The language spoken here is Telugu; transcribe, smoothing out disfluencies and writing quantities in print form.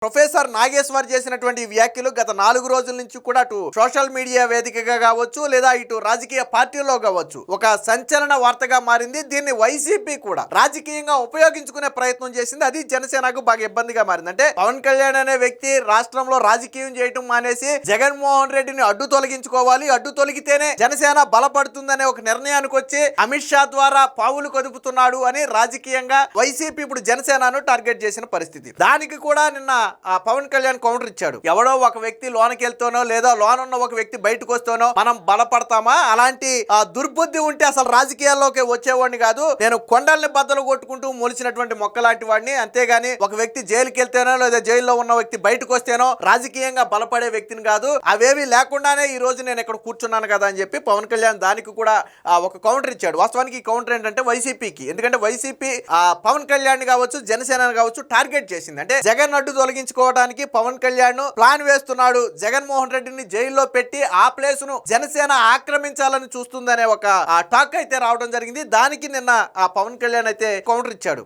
ప్రొఫెసర్ నాగేశ్వర్ చేసినటువంటి వ్యాఖ్యలు గత 4 రోజుల నుంచి కూడా అటు సోషల్ మీడియా వేదికగా కావచ్చు లేదా ఇటు రాజకీయ పార్టీల్లో కావచ్చు ఒక సంచలన వార్తగా మారింది. దీన్ని వైసీపీ కూడా రాజకీయంగా ఉపయోగించుకునే ప్రయత్నం చేసింది. అది జనసేనకు బాగా ఇబ్బందిగా మారింది. అంటే పవన్ కళ్యాణ్ అనే వ్యక్తి రాష్ట్రంలో రాజకీయం చేయటం మానేసి జగన్మోహన్ రెడ్డిని అడ్డు తొలగించుకోవాలి, అడ్డు తొలగితేనే జనసేన బలపడుతుందనే ఒక నిర్ణయానికి వచ్చి అమిత్ షా ద్వారా పావులు కదుపుతున్నాడు అని రాజకీయంగా వైసీపీ ఇప్పుడు జనసేనను టార్గెట్ చేసిన పరిస్థితి. దానికి కూడా నిన్న పవన్ కళ్యాణ్ కౌంటర్ ఇచ్చాడు. ఎవడో ఒక వ్యక్తి లోనికి వెళ్తానో లేదా లోనున్న ఒక వ్యక్తి బయటకు వస్తానో మనం బలపడతామా? అలాంటి దుర్బుద్ధి ఉంటే అసలు రాజకీయాల్లోకి వచ్చేవాడిని కాదు. నేను కొండల్ని బద్దలు కొట్టుకుంటూ మొలిచినటువంటి మొక్క లాంటి వాడిని. అంతేగాని ఒక వ్యక్తి జైలుకి వెళ్తేనో లేదా జైల్లో ఉన్న వ్యక్తి బయటకు వస్తేనో రాజకీయంగా బలపడే వ్యక్తిని కాదు. అవేవి లేకుండానే ఈ రోజు నేను ఇక్కడ కూర్చున్నాను కదా అని చెప్పి పవన్ కళ్యాణ్ దానికి కూడా ఒక కౌంటర్ ఇచ్చాడు. వాస్తవానికి ఈ కౌంటర్ ఏంటంటే వైసీపీకి, ఎందుకంటే వైసీపీ పవన్ కళ్యాణ్ కావచ్చు జనసేన కావచ్చు టార్గెట్ చేసింది. అంటే జగన్ అడ్డు తొలగించుకోవడానికి పవన్ కళ్యాణ్ ప్లాన్ వేస్తున్నాడు. జగన్మోహన్ రెడ్డిని జైల్లో పెట్టి ఆ ప్లేస్ ను జనసేన ఆక్రమించాలని చూస్తుందనే ఒక టాక్ అయితే రావడం జరిగింది. దానికి నిన్న పవన్ కళ్యాణ్ అయితే కౌంటర్ ఇచ్చాడు.